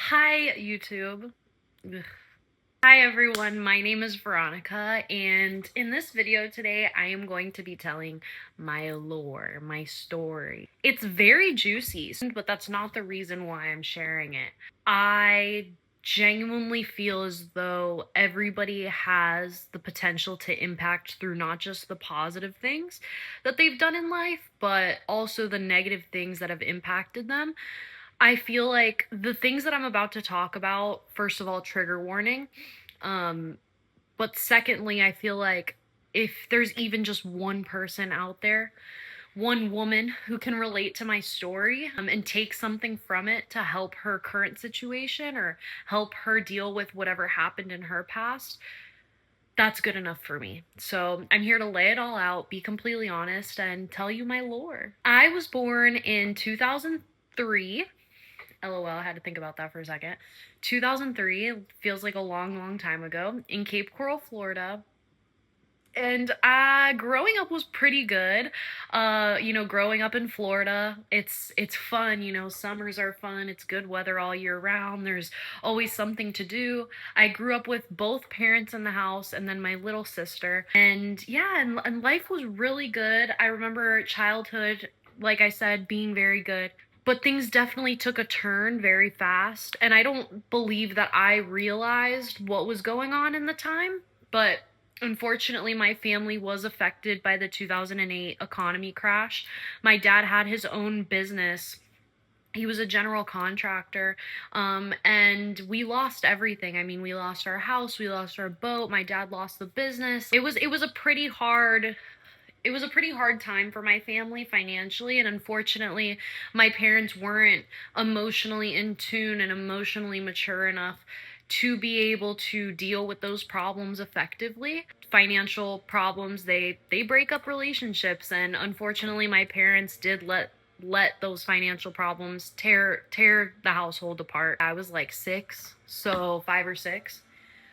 Hi, YouTube. Ugh. Hi, everyone. My name is Veronica, and in this video today, I am going to be telling my lore, my story. It's very juicy, but that's not the reason why I'm sharing it. I genuinely feel as though everybody has the potential to impact through not just the positive things that they've done in life, but also the negative things that have impacted them. I feel like the things that I'm about to talk about, first of all, trigger warning. Um, but secondly, I feel like if there's even just one person out there, one woman who can relate to my story and take something from it to help her current situation or help her deal with whatever happened in her past, that's good enough for me. So I'm here to lay it all out, be completely honest, and tell you my lore. I was born in 2003. LOL, I had to think about that for a second. 2003 feels like a long, long time ago in Cape Coral, Florida. And growing up was pretty good. Growing up in Florida, it's fun. Summers are fun. It's good weather all year round. There's always something to do. I grew up with both parents in the house and then my little sister. And yeah, and life was really good. I remember childhood, like I said, being very good. But things definitely took a turn very fast, and I don't believe that I realized what was going on in the time. But unfortunately, my family was affected by the 2008 economy crash. My dad had his own business. He was a general contractor, and we lost everything. I mean, we lost our house, we lost our boat, my dad lost the business. It was a pretty hard time for my family financially, and unfortunately, my parents weren't emotionally in tune and emotionally mature enough to be able to deal with those problems effectively. Financial problems, they break up relationships, and unfortunately, my parents did let those financial problems tear the household apart. I was like 6, so 5 or 6.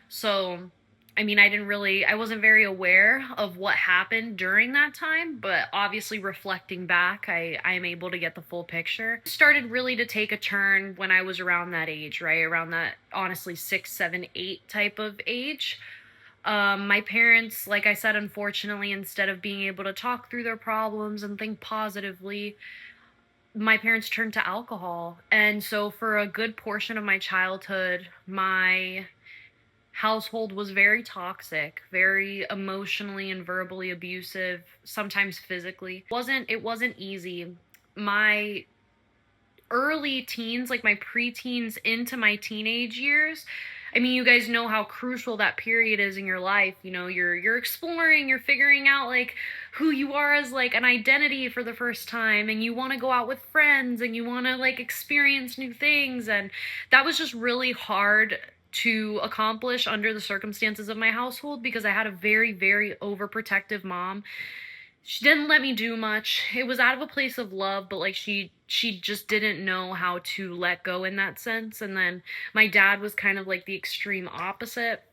So, I mean, I wasn't very aware of what happened during that time, but obviously reflecting back, I am able to get the full picture. It started really to take a turn when I was around that age, right? Around that, honestly, 6, 7, 8 type of age. My parents, like I said, unfortunately, instead of being able to talk through their problems and think positively, my parents turned to alcohol. And so for a good portion of my childhood, my household was very toxic, very emotionally and verbally abusive, sometimes physically. It wasn't easy. My early teens, like my preteens into my teenage years, I mean, you guys know how crucial that period is in your life. You're exploring, you're figuring out like who you are as like an identity for the first time, and you want to go out with friends and you want to like experience new things, and that was just really hard to accomplish under the circumstances of my household because I had a very, very overprotective mom. She didn't let me do much. It was out of a place of love, but like she just didn't know how to let go in that sense. And then my dad was kind of like the extreme opposite.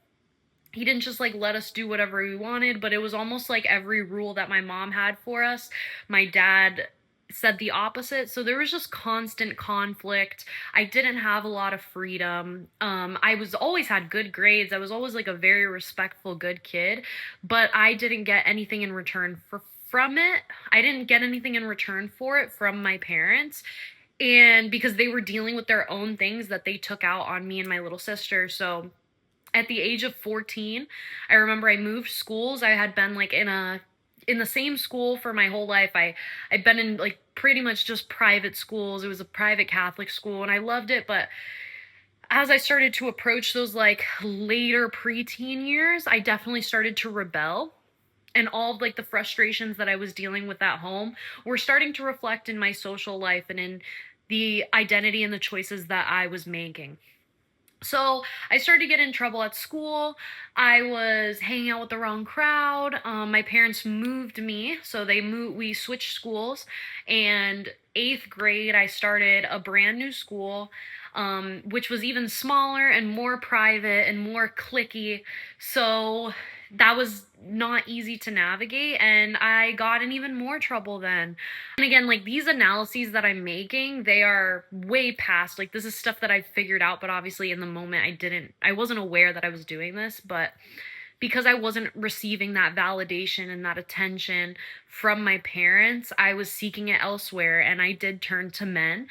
He didn't just like let us do whatever we wanted, but it was almost like every rule that my mom had for us, my dad said the opposite. So there was just constant conflict. I didn't have a lot of freedom. I was always had good grades. I was always like a very respectful, good kid, but I didn't get anything in return from it. I didn't get anything in return for it from my parents. And because they were dealing with their own things that they took out on me and my little sister. So at the age of 14, I remember I moved schools. I had been like in the same school for my whole life. I'd been in like pretty much just private schools. It was a private Catholic school and I loved it, but as I started to approach those like later preteen years, I definitely started to rebel, and all of like the frustrations that I was dealing with at home were starting to reflect in my social life and in the identity and the choices that I was making. So I started to get in trouble at school. I was hanging out with the wrong crowd. My parents moved me, so we switched schools. And eighth grade, I started a brand new school, which was even smaller and more private and more cliquey. So that was not easy to navigate, and I got in even more trouble then. And again, like, these analyses that I'm making, they are way past, like, this is stuff that I figured out, but obviously in the moment I wasn't aware that I was doing this. But because I wasn't receiving that validation and that attention from my parents, I was seeking it elsewhere, and I did turn to men.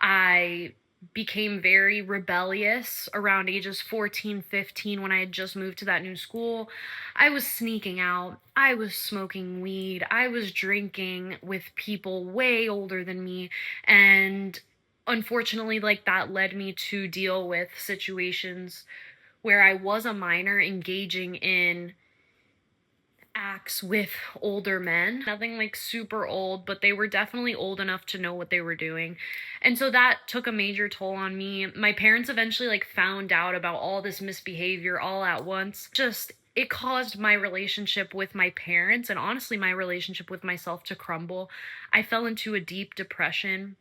I became very rebellious around ages 14, 15 when I had just moved to that new school. I was sneaking out. I was smoking weed. I was drinking with people way older than me. And unfortunately, like, that led me to deal with situations where I was a minor engaging in acts with older men. Nothing like super old, but they were definitely old enough to know what they were doing. And so that took a major toll on me. My parents eventually like found out about all this misbehavior all at once. Just it caused my relationship with my parents and honestly my relationship with myself to crumble. I fell into a deep depression,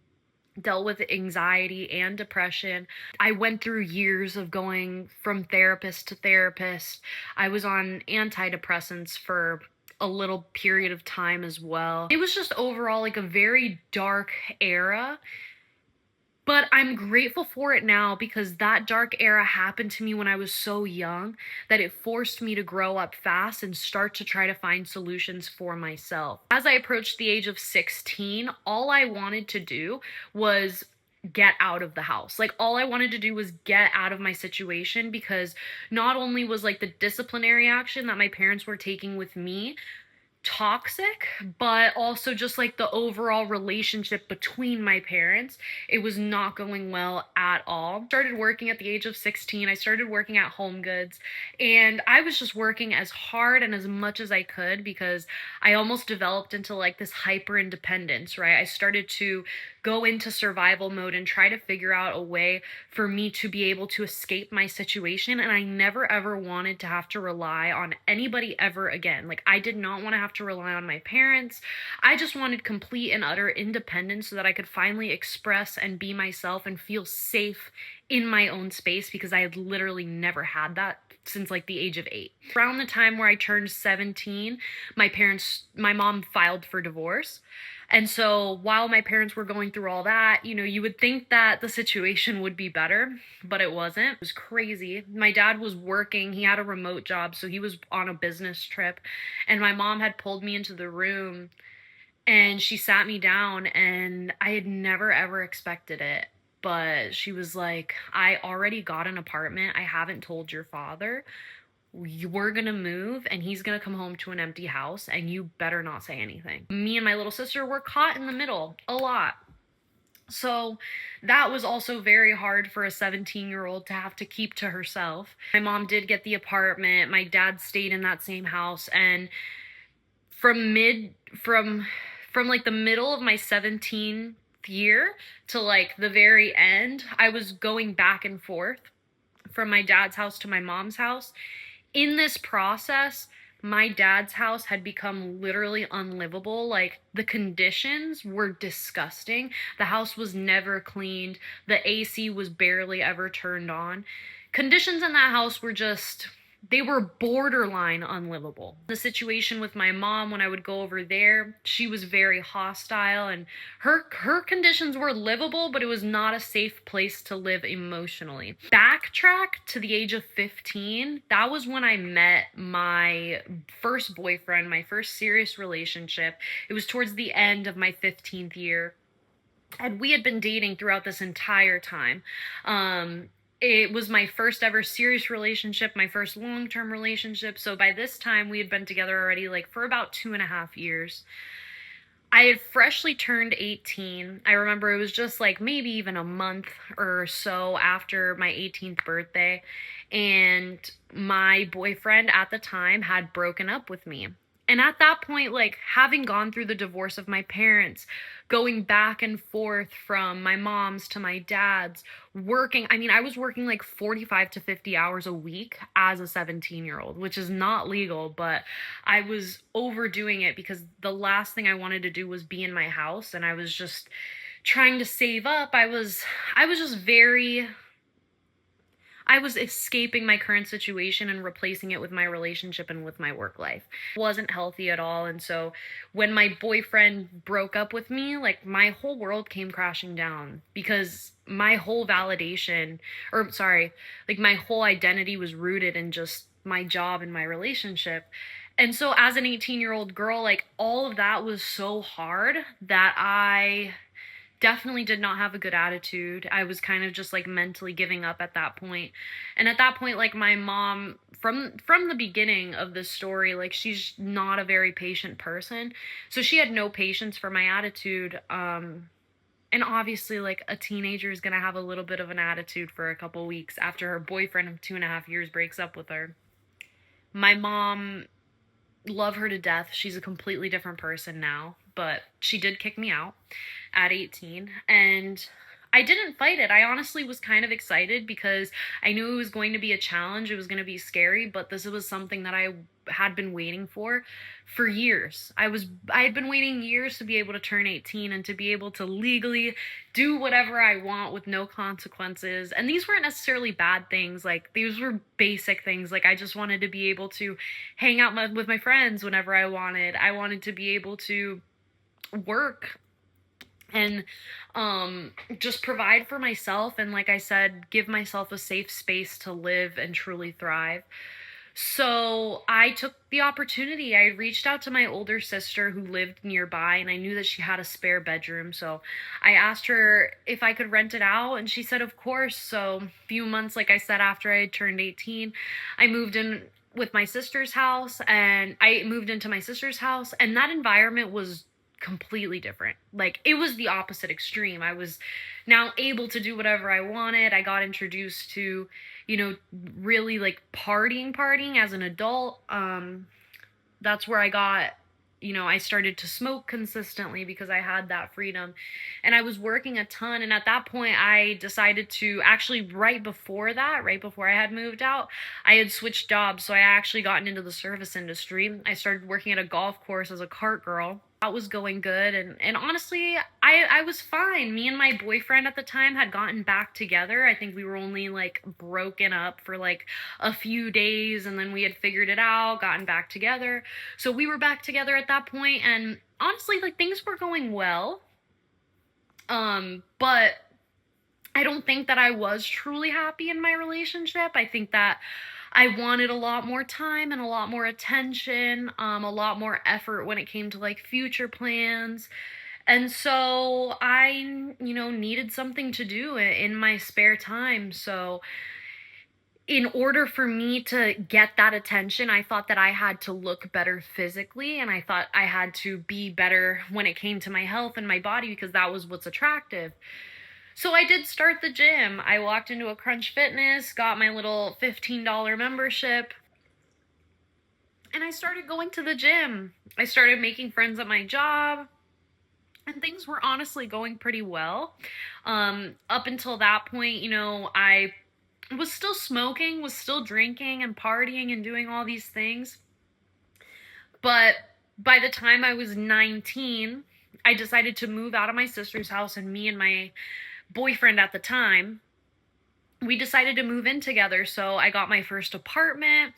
dealt with anxiety and depression. I went through years of going from therapist to therapist. I was on antidepressants for a little period of time as well. It was just overall like a very dark era, but I'm grateful for it now because that dark era happened to me when I was so young that it forced me to grow up fast and start to try to find solutions for myself. As I approached the age of 16, all I wanted to do was get out of the house. Like, all I wanted to do was get out of my situation because not only was like the disciplinary action that my parents were taking with me toxic, but also just like the overall relationship between my parents, it was not going well at all. Started working at the age of 16. I started working at Home Goods, and I was just working as hard and as much as I could because I almost developed into like this hyper independence, right? I started to go into survival mode and try to figure out a way for me to be able to escape my situation. And I never ever wanted to have to rely on anybody ever again. Like, I did not want to have to rely on my parents. I just wanted complete and utter independence so that I could finally express and be myself and feel safe in my own space because I had literally never had that since like the age of 8. Around the time where I turned 17, my mom filed for divorce. And so while my parents were going through all that, you know, you would think that the situation would be better, but it wasn't. It was crazy. My dad was working. He had a remote job, so he was on a business trip. And my mom had pulled me into the room and she sat me down, and I had never ever expected it. But she was like, I already got an apartment. I haven't told your father. We're gonna move and he's gonna come home to an empty house, and you better not say anything. Me and my little sister were caught in the middle a lot. So that was also very hard for a 17-year-old to have to keep to herself. My mom did get the apartment. My dad stayed in that same house, and from mid from like the middle of my 17th year to like the very end, I was going back and forth from my dad's house to my mom's house. In this process, my dad's house had become literally unlivable. Like, the conditions were disgusting. The house was never cleaned. The AC was barely ever turned on. Conditions in that house were just, they were borderline unlivable. The situation with my mom, when I would go over there, she was very hostile, and her conditions were livable, but it was not a safe place to live emotionally. Backtrack to the age of 15, that was when I met my first boyfriend, my first serious relationship. It was towards the end of my 15th year, and we had been dating throughout this entire time. It was my first ever serious relationship, my first long-term relationship. So by this time, we had been together already like for about 2.5 years. I had freshly turned 18. I remember it was just like maybe even a month or so after my 18th birthday. And my boyfriend at the time had broken up with me. And at that point, like, having gone through the divorce of my parents, going back and forth from my mom's to my dad's, working, I mean, I was working like 45 to 50 hours a week as a 17-year-old, which is not legal, but I was overdoing it because the last thing I wanted to do was be in my house, and I was just trying to save up. I was just very I was escaping my current situation and replacing it with my relationship and with my work life. It wasn't healthy at all. And so when my boyfriend broke up with me, like my whole world came crashing down because my whole validation, or sorry, like my whole identity was rooted in just my job and my relationship. And so as an 18-year-old girl, like all of that was so hard that I definitely did not have a good attitude. I was kind of just like mentally giving up at that point. And at that point, like my mom, from the beginning of this story, like she's not a very patient person. So she had no patience for my attitude. And obviously, like a teenager is gonna have a little bit of an attitude for a couple weeks after her boyfriend of 2.5 years breaks up with her. My mom, love her to death. She's a completely different person now, but she did kick me out at 18, and I didn't fight it. I honestly was kind of excited because I knew it was going to be a challenge. It was going to be scary, but this was something that I had been waiting for years. I had been waiting years to be able to turn 18 and to be able to legally do whatever I want with no consequences. And these weren't necessarily bad things. Like these were basic things. Like I just wanted to be able to hang out with my friends whenever I wanted. I wanted to be able to work and just provide for myself, and like I said, give myself a safe space to live and truly thrive. So I took the opportunity. I reached out to my older sister who lived nearby, and I knew that she had a spare bedroom. So I asked her if I could rent it out, and she said, of course. So a few months, like I said, after I had turned 18, I moved in with my sister's house, and I moved into my sister's house, and that environment was completely different. Like it was the opposite extreme. I was now able to do whatever I wanted. I got introduced to, really like partying as an adult. That's where I got, I started to smoke consistently because I had that freedom, and I was working a ton. And at that point I decided to actually, right before that, right before I had moved out, I had switched jobs. So I actually gotten into the service industry. I started working at a golf course as a cart girl. That was going good, and honestly, I was fine. Me and my boyfriend at the time had gotten back together. I think we were only like broken up for like a few days, and then we had figured it out, gotten back together. So we were back together at that point, and honestly, like things were going well. But I don't think that I was truly happy in my relationship. I think that I wanted a lot more time and a lot more attention, a lot more effort when it came to like future plans. And so I, needed something to do in my spare time. So in order for me to get that attention, I thought that I had to look better physically, and I thought I had to be better when it came to my health and my body because that was what's attractive. So I did start the gym. I walked into a Crunch Fitness, got my little $15 membership, and I started going to the gym. I started making friends at my job, and things were honestly going pretty well. Up until that point, I was still smoking, was still drinking and partying and doing all these things. But by the time I was 19, I decided to move out of my sister's house, and me and my boyfriend at the time, we decided to move in together. So I got my first apartment,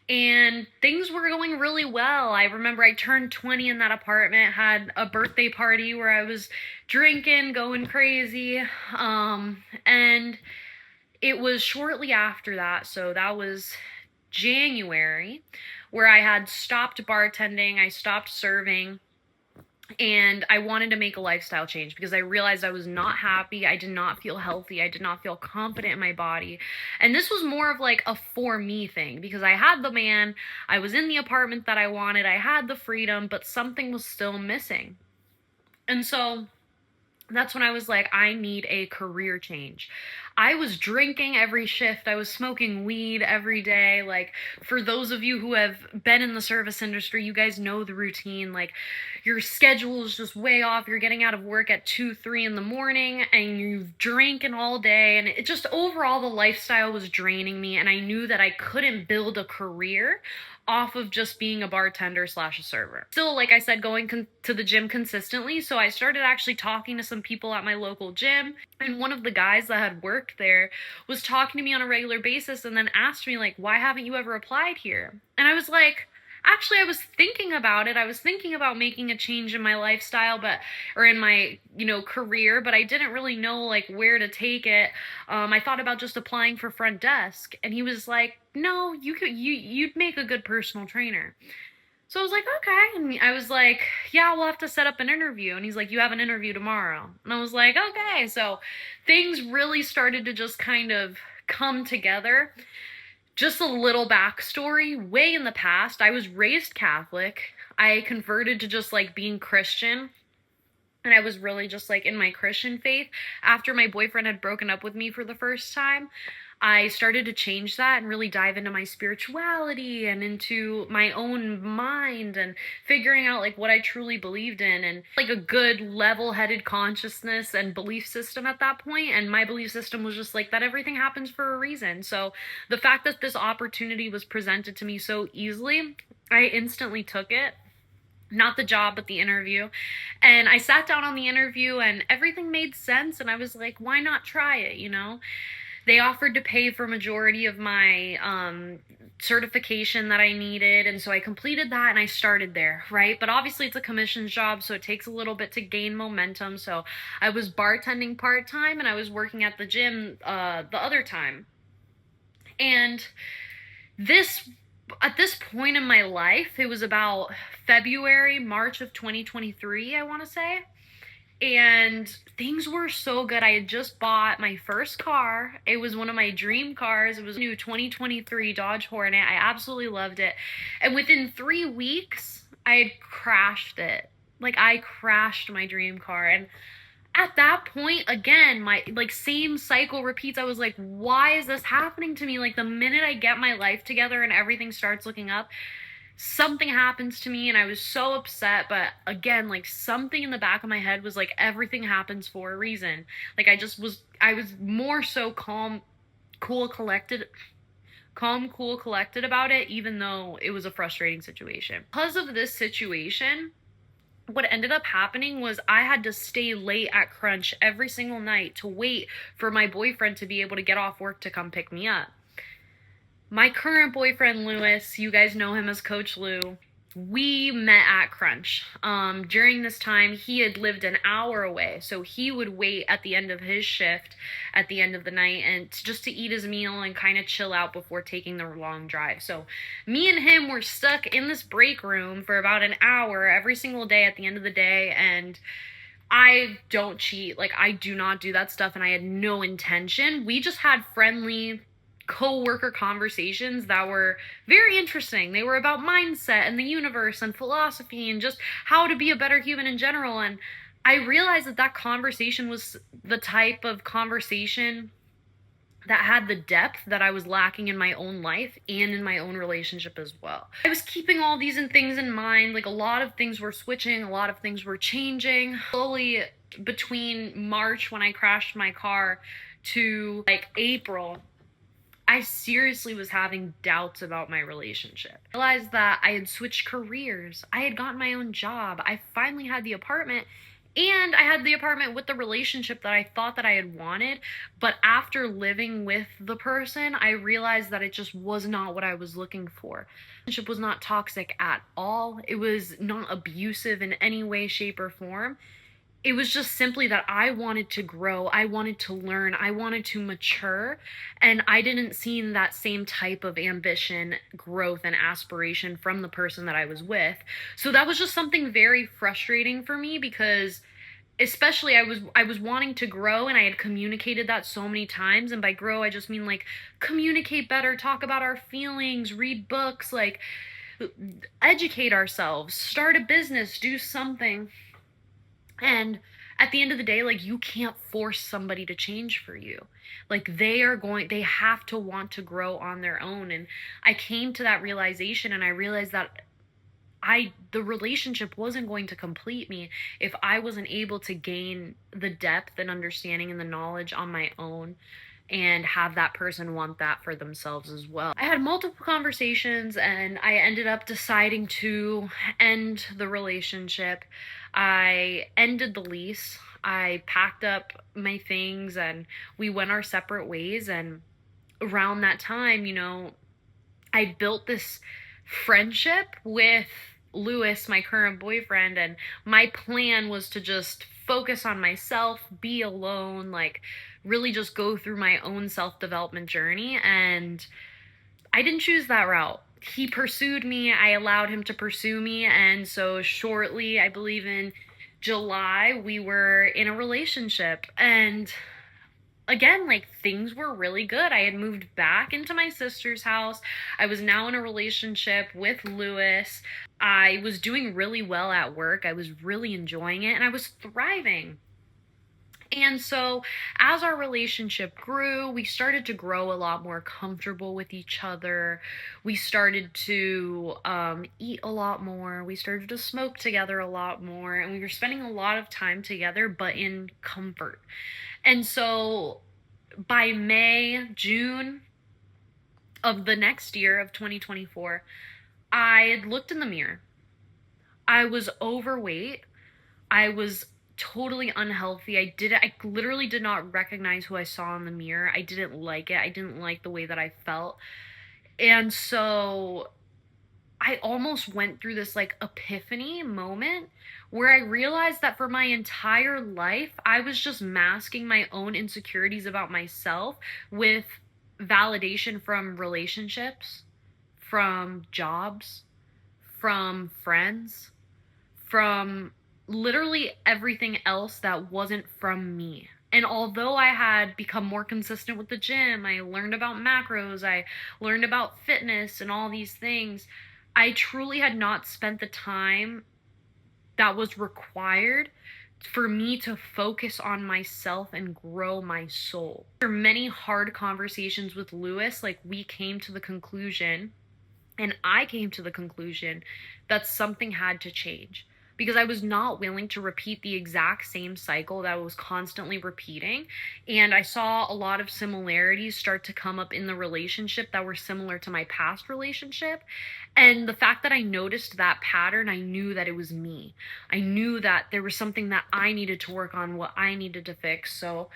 and things were going really well. I remember I turned 20 in that apartment, had a birthday party where I was drinking, going crazy, and it was shortly after that, so that was January, where I had stopped bartending, I stopped serving, and I wanted to make a lifestyle change because I realized I was not happy. I did not feel healthy. I did not feel confident in my body. And this was more of like a for me thing because I had the man, I was in the apartment that I wanted, I had the freedom, but something was still missing. And so that's when I was like, I need a career change. I was drinking every shift. I was smoking weed every day. Like, for those of you who have been in the service industry, you guys know the routine. Like, your schedule is just way off. You're getting out of work at 2, 3 in the morning, and you've drinking all day. And it just, overall, the lifestyle was draining me. And I knew that I couldn't build a career off of just being a bartender slash a server. Still, like I said, going to the gym consistently. So I started actually talking to some people at my local gym. And one of the guys that had worked there was talking to me on a regular basis and then asked me, like, why haven't you ever applied here? And I was like, actually, I was thinking about it. I was thinking about making a change in my lifestyle, or in my, career, but I didn't really know like where to take it. I thought about just applying for front desk, and he was like, no, you'd make a good personal trainer. So I was like, okay. And I was like, yeah, we'll have to set up an interview. And he's like, you have an interview tomorrow. And I was like, okay. So things really started to just kind of come together. Just a little backstory, way in the past, I was raised Catholic. I converted to just like being Christian. And I was really just like in my Christian faith. After my boyfriend had broken up with me for the first time, I started to change that and really dive into my spirituality and into my own mind and figuring out like what I truly believed in, and like a good level-headed consciousness and belief system at that point. And my belief system was just like that everything happens for a reason. So the fact that this opportunity was presented to me so easily, I instantly took it. Not the job, but the interview. And I sat down on the interview and everything made sense. And I was like, why not try it? They offered to pay for majority of my certification that I needed, and so I completed that and I started there, right? But obviously it's a commissions job, so it takes a little bit to gain momentum. So I was bartending part-time and I was working at the gym the other time. And at this point in my life, it was about February, March of 2023, I want to say. And things were so good. I had just bought my first car. It was one of my dream cars. It was a new 2023 Dodge Hornet. I absolutely loved it. And within 3 weeks, I had crashed it. Like, I crashed my dream car. And at that point, again, my like same cycle repeats. I was like, why is this happening to me? Like, the minute I get my life together and everything starts looking up, something happens to me and I was so upset. But again, like, something in the back of my head was like, everything happens for a reason. Like, I was more so calm, cool, collected about it, even though it was a frustrating situation. Because of this situation, what ended up happening was I had to stay late at Crunch every single night to wait for my boyfriend to be able to get off work to come pick me up. My current boyfriend, Lewis, you guys know him as Coach Lou, we met at Crunch. During this time, he had lived an hour away, so he would wait at the end of his shift at the end of the night and just to eat his meal and kind of chill out before taking the long drive. So me and him were stuck in this break room for about an hour every single day at the end of the day, and I don't cheat. Like, I do not do that stuff, and I had no intention. We just had friendly co-worker conversations that were very interesting. They were about mindset and the universe and philosophy and just how to be a better human in general. And I realized that conversation was the type of conversation that had the depth that I was lacking in my own life and in my own relationship as well. I was keeping all these things in mind. Like, a lot of things were switching, a lot of things were changing. Slowly, between March when I crashed my car to like April, I seriously was having doubts about my relationship. I realized that I had switched careers. I had gotten my own job. I finally had the apartment, and I had the apartment with the relationship that I thought that I had wanted. But after living with the person, I realized that it just was not what I was looking for. The relationship was not toxic at all. It was not abusive in any way, shape, or form. It was just simply that I wanted to grow, I wanted to learn, I wanted to mature, and I didn't see that same type of ambition, growth, and aspiration from the person that I was with. So that was just something very frustrating for me, because especially I was wanting to grow, and I had communicated that so many times. And by grow, I just mean like communicate better, talk about our feelings, read books, like educate ourselves, start a business, do something. And at the end of the day, like, you can't force somebody to change for you. Like, they have to want to grow on their own. And I came to that realization, and I realized that the relationship wasn't going to complete me if I wasn't able to gain the depth and understanding and the knowledge on my own and have that person want that for themselves as well. I had multiple conversations and I ended up deciding to end the relationship. I ended the lease. I packed up my things and we went our separate ways. And around that time, I built this friendship with Lewis, my current boyfriend, and my plan was to just focus on myself, be alone, like really just go through my own self development journey. And I didn't choose that route. He pursued me, I allowed him to pursue me. And so, shortly, I believe in July, we were in a relationship. And again, like things were really good. I had moved back into my sister's house. I was now in a relationship with Lewis. I was doing really well at work. I was really enjoying it and I was thriving. And so, as our relationship grew, we started to grow a lot more comfortable with each other. We started to eat a lot more. We started to smoke together a lot more. And we were spending a lot of time together, but in comfort. And so, by May, June of the next year of 2024, I had looked in the mirror. I was overweight. I was totally unhealthy. I literally did not recognize who I saw in the mirror. I didn't like it. I didn't like the way that I felt. And so I almost went through this like epiphany moment where I realized that for my entire life, I was just masking my own insecurities about myself with validation from relationships, from jobs, from friends, from literally everything else that wasn't from me. And although I had become more consistent with the gym, I learned about macros, I learned about fitness and all these things, I truly had not spent the time that was required for me to focus on myself and grow my soul. After many hard conversations with Lewis, like we came to the conclusion, and I came to the conclusion that something had to change because I was not willing to repeat the exact same cycle that I was constantly repeating. And I saw a lot of similarities start to come up in the relationship that were similar to my past relationship. And the fact that I noticed that pattern, I knew that it was me. I knew that there was something that I needed to work on, what I needed to fix. So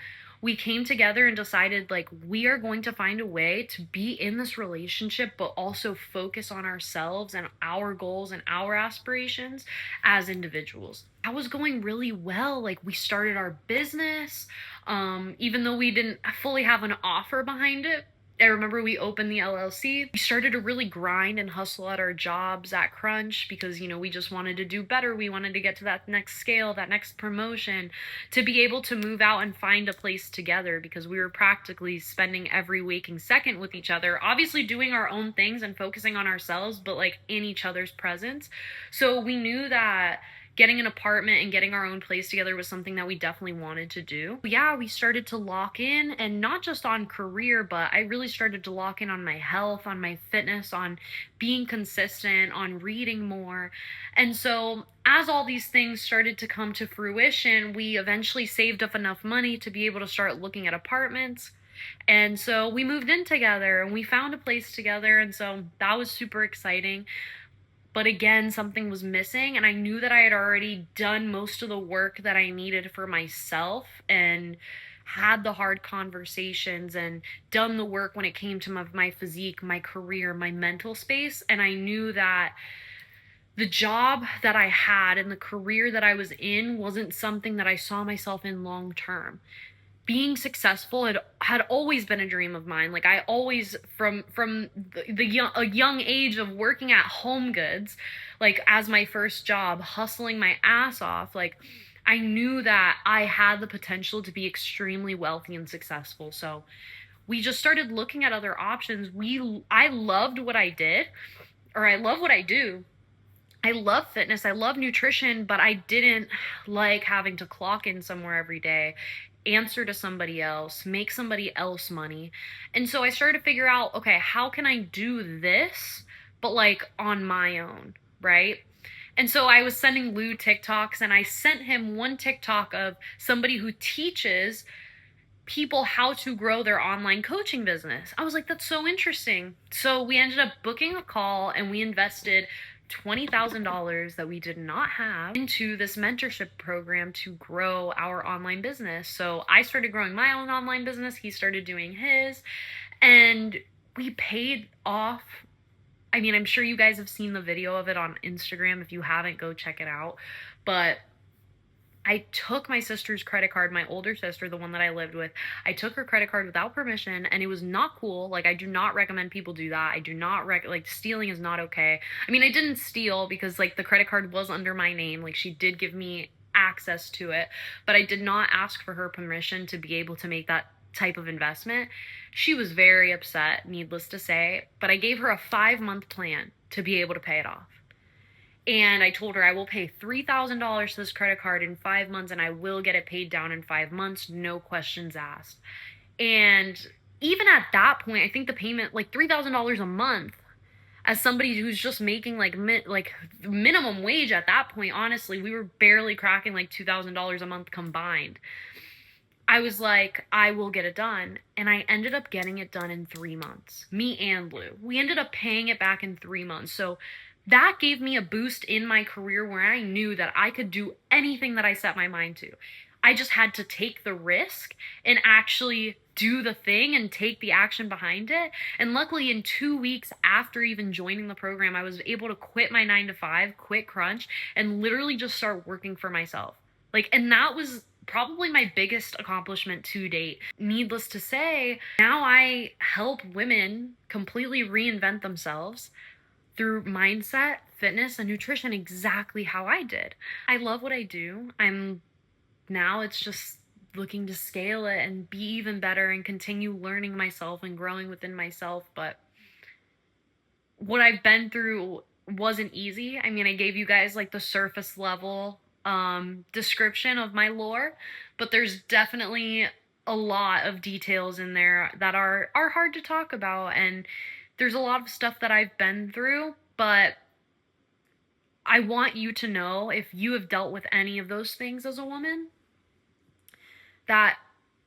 we came together and decided like we are going to find a way to be in this relationship but also focus on ourselves and our goals and our aspirations as individuals. That was going really well. Like we started our business, even though we didn't fully have an offer behind it. I remember we opened the LLC. We started to really grind and hustle at our jobs at Crunch because, we just wanted to do better. We wanted to get to that next scale, that next promotion, to be able to move out and find a place together because we were practically spending every waking second with each other, obviously doing our own things and focusing on ourselves, but like in each other's presence. So we knew that getting an apartment and getting our own place together was something that we definitely wanted to do. Yeah, we started to lock in, and not just on career, but I really started to lock in on my health, on my fitness, on being consistent, on reading more. And so, as all these things started to come to fruition, we eventually saved up enough money to be able to start looking at apartments. And so we moved in together and we found a place together. And so that was super exciting. But again, something was missing, and I knew that I had already done most of the work that I needed for myself and had the hard conversations and done the work when it came to my physique, my career, my mental space. And I knew that the job that I had and the career that I was in wasn't something that I saw myself in long term. Being successful had always been a dream of mine. Like I always from a young age of working at Home Goods, like as my first job, hustling my ass off, like I knew that I had the potential to be extremely wealthy and successful. So we just started looking at other options. I loved what I did, or I love what I do. I love fitness, I love nutrition, but I didn't like having to clock in somewhere every day, answer to somebody else, make somebody else money. And so I started to figure out, okay, how can I do this, but like on my own, right? And so I was sending Lou TikToks, and I sent him one TikTok of somebody who teaches people how to grow their online coaching business. I was like, that's so interesting. So we ended up booking a call and we invested $20,000 that we did not have into this mentorship program to grow our online business. So I started growing my own online business, he started doing his, and we paid off. I mean, I'm sure you guys have seen the video of it on Instagram. If you haven't, go check it out. But I took my sister's credit card, my older sister, the one that I lived with. I took her credit card without permission, and it was not cool. Like, I do not recommend people do that. I do not like, stealing is not okay. I mean, I didn't steal because, like, the credit card was under my name. Like, she did give me access to it, but I did not ask for her permission to be able to make that type of investment. She was very upset, needless to say, but I gave her a 5-month plan to be able to pay it off. And I told her I will pay $3,000 to this credit card in 5 months, and I will get it paid down in 5 months, no questions asked. And even at that point, I think the payment, like $3,000 a month, as somebody who's just making like minimum wage at that point, honestly, we were barely cracking like $2,000 a month combined. I was like, I will get it done. And I ended up getting it done in 3 months. Me and Lou. We ended up paying it back in 3 months. So that gave me a boost in my career where I knew that I could do anything that I set my mind to. I just had to take the risk and actually do the thing and take the action behind it. And luckily, in 2 weeks after even joining the program, I was able to quit my 9 to 5, quit Crunch, and literally just start working for myself. Like, and that was probably my biggest accomplishment to date. Needless to say, now I help women completely reinvent themselves through mindset, fitness, and nutrition exactly how I did. I love what I do. Now it's just looking to scale it and be even better and continue learning myself and growing within myself. But what I've been through wasn't easy. I mean, I gave you guys like the surface level description of my lore, but there's definitely a lot of details in there that are hard to talk about, and there's a lot of stuff that I've been through, but I want you to know, if you have dealt with any of those things as a woman, that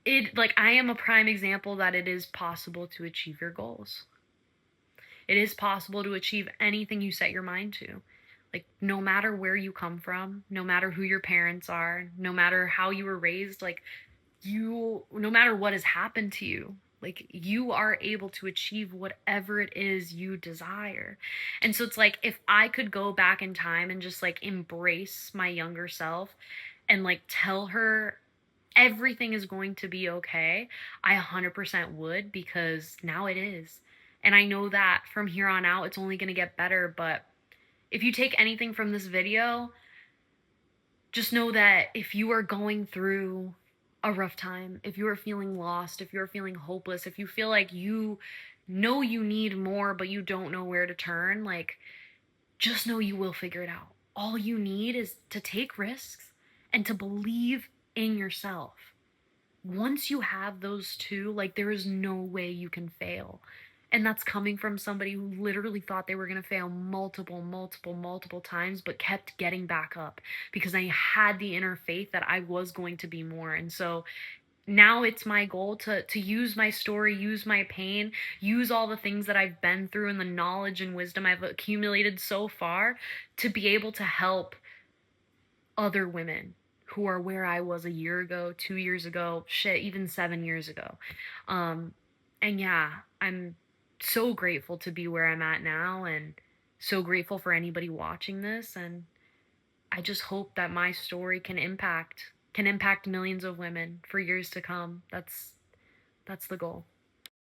I am a prime example that it is possible to achieve your goals. It is possible to achieve anything you set your mind to. Like, no matter where you come from, no matter who your parents are, no matter how you were raised, no matter what has happened to you, like, you are able to achieve whatever it is you desire. And so it's like, if I could go back in time and just like embrace my younger self and like tell her everything is going to be okay, I 100% would, because now it is. And I know that from here on out, it's only going to get better. But if you take anything from this video, just know that if you are going through a rough time, if you are feeling lost, if you're feeling hopeless, if you feel like you know you need more but you don't know where to turn, like, just know you will figure it out. All you need is to take risks and to believe in yourself. Once you have those two, like, there is no way you can fail. And that's coming from somebody who literally thought they were going to fail multiple times, but kept getting back up because I had the inner faith that I was going to be more. And so now it's my goal to use my story, use my pain, use all the things that I've been through and the knowledge and wisdom I've accumulated so far to be able to help other women who are where I was a year ago, 2 years ago, even 7 years ago. And yeah, I'm so grateful to be where I'm at now, and so grateful for anybody watching this. And I just hope that my story can impact millions of women for years to come. That's the goal.